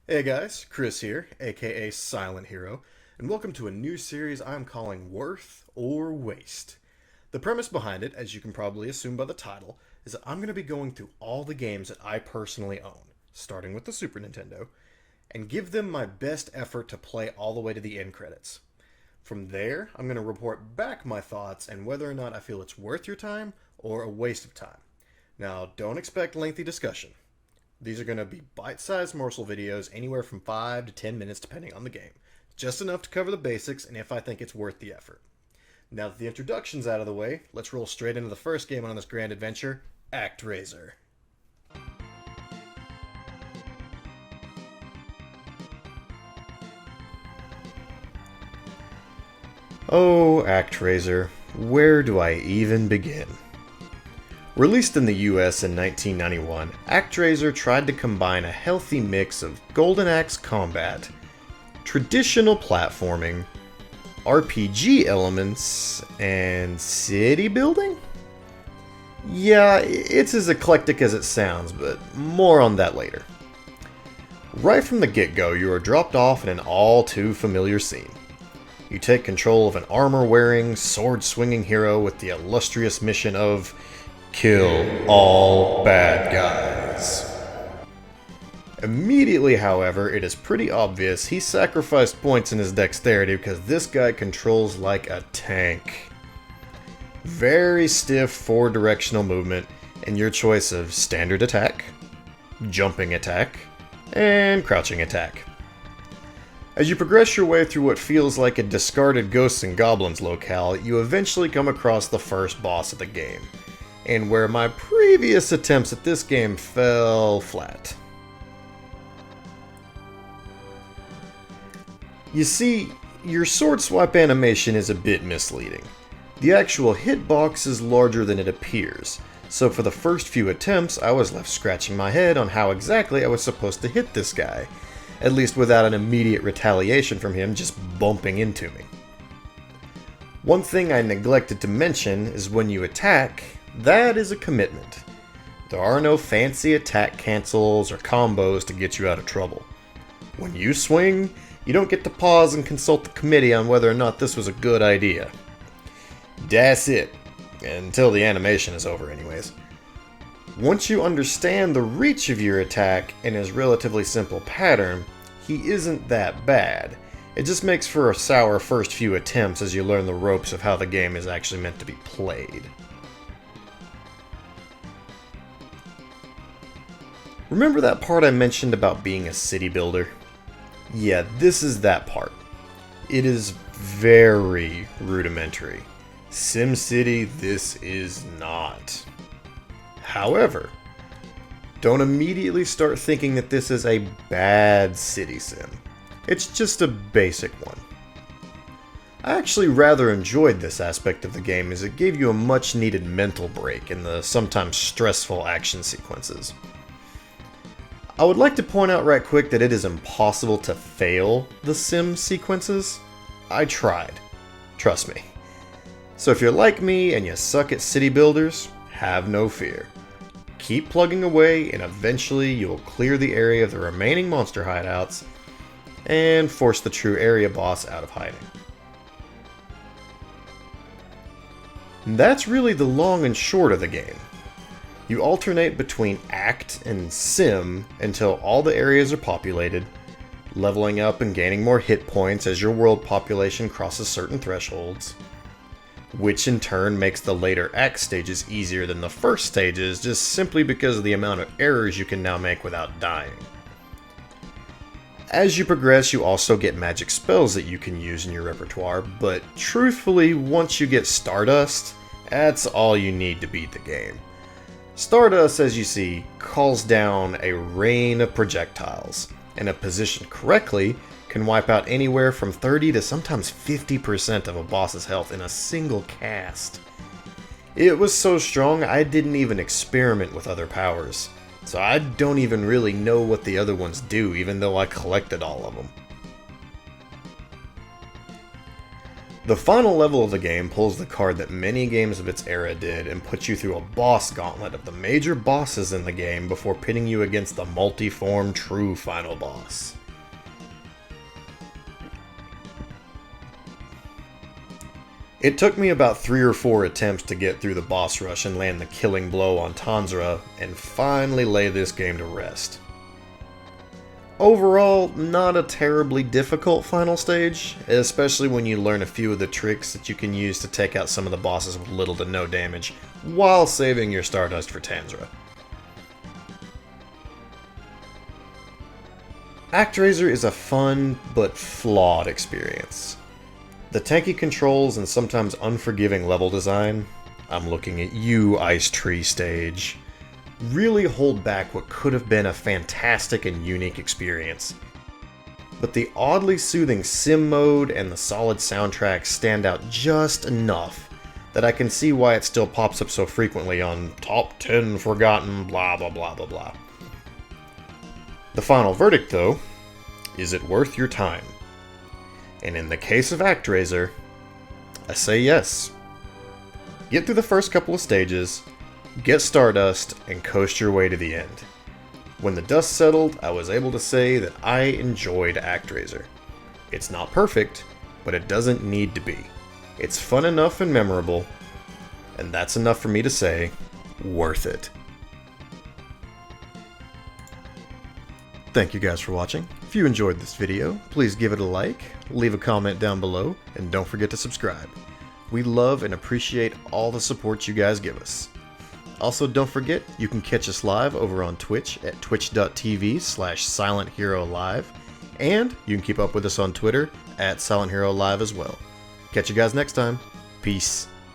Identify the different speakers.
Speaker 1: Hey guys, Chris here, aka Silent Hero, and welcome to a new series I'm calling Worth or Waste. The premise behind it, as you can probably assume by the title, is that I'm going to be going through all the games that I personally own, starting with the Super Nintendo, and give them my best effort to play all the way to the end credits. From there, I'm going to report back my thoughts and whether or not I feel it's worth your time or a waste of time. Now, don't expect lengthy discussion. These are going to be bite-sized morsel videos, anywhere from 5 to 10 minutes depending on the game. Just enough to cover the basics and if I think it's worth the effort. Now that the introduction's out of the way, let's roll straight into the first game on this grand adventure, Actraiser. Oh, Actraiser, where do I even begin? Released in the US in 1991, Actraiser tried to combine a healthy mix of Golden Axe combat, traditional platforming, RPG elements, and city building? Yeah, it's as eclectic as it sounds, but more on that later. Right from the get-go, you are dropped off in an all too familiar scene. You take control of an armor-wearing, sword-swinging hero with the illustrious mission of kill all bad guys. Immediately, however, it is pretty obvious he sacrificed points in his dexterity because this guy controls like a tank. Very stiff four-directional movement, and your choice of standard attack, jumping attack, and crouching attack. As you progress your way through what feels like a discarded Ghosts and Goblins locale, you eventually come across the first boss of the game, and where my previous attempts at this game fell flat. You see, your sword swipe animation is a bit misleading. The actual hitbox is larger than it appears, so for the first few attempts I was left scratching my head on how exactly I was supposed to hit this guy, at least without an immediate retaliation from him just bumping into me. One thing I neglected to mention is when you attack, that is a commitment. There are no fancy attack cancels or combos to get you out of trouble. When you swing, you don't get to pause and consult the committee on whether or not this was a good idea. That's it. Until the animation is over anyways. Once you understand the reach of your attack in his relatively simple pattern, he isn't that bad. It just makes for a sour first few attempts as you learn the ropes of how the game is actually meant to be played. Remember that part I mentioned about being a city builder? Yeah, this is that part. It is very rudimentary. Simcity, this is not. However, don't immediately start thinking that this is a bad city sim. It's just a basic one. I actually rather enjoyed this aspect of the game as it gave you a much needed mental break in the sometimes stressful action sequences. I would like to point out right quick that it is impossible to fail the sim sequences. I tried. Trust me. So if you're like me and you suck at city builders, have no fear. Keep plugging away and eventually you'll clear the area of the remaining monster hideouts and force the true area boss out of hiding. And that's really the long and short of the game. You alternate between Act and Sim until all the areas are populated, leveling up and gaining more hit points as your world population crosses certain thresholds, which in turn makes the later Act stages easier than the first stages just simply because of the amount of errors you can now make without dying. As you progress, you also get magic spells that you can use in your repertoire, but truthfully, once you get Stardust, that's all you need to beat the game. Stardust, as you see, calls down a rain of projectiles, and if positioned correctly, can wipe out anywhere from 30 to sometimes 50% of a boss's health in a single cast. It was so strong I didn't even experiment with other powers, so I don't even really know what the other ones do even though I collected all of them. The final level of the game pulls the card that many games of its era did and puts you through a boss gauntlet of the major bosses in the game before pitting you against the multi-form true final boss. It took me about 3 or 4 attempts to get through the boss rush and land the killing blow on Tanzra and finally lay this game to rest. Overall, not a terribly difficult final stage, especially when you learn a few of the tricks that you can use to take out some of the bosses with little to no damage, while saving your Stardust for Tanzra. Actraiser is a fun, but flawed experience. The tanky controls and sometimes unforgiving level design, I'm looking at you, Ice Tree stage, really hold back what could have been a fantastic and unique experience. But the oddly soothing sim mode and the solid soundtrack stand out just enough that I can see why it still pops up so frequently on top 10 forgotten blah blah blah blah blah. The final verdict though, is it worth your time? And in the case of Actraiser, I say yes. Get through the first couple of stages, get Stardust, and coast your way to the end. When the dust settled, I was able to say that I enjoyed Actraiser. It's not perfect, but it doesn't need to be. It's fun enough and memorable, and that's enough for me to say, worth it. Thank you guys for watching. If you enjoyed this video, please give it a like, leave a comment down below, and don't forget to subscribe. We love and appreciate all the support you guys give us. Also, don't forget, you can catch us live over on Twitch at twitch.tv/SilentHeroLive, and you can keep up with us on Twitter at SilentHeroLive as well. Catch you guys next time. Peace.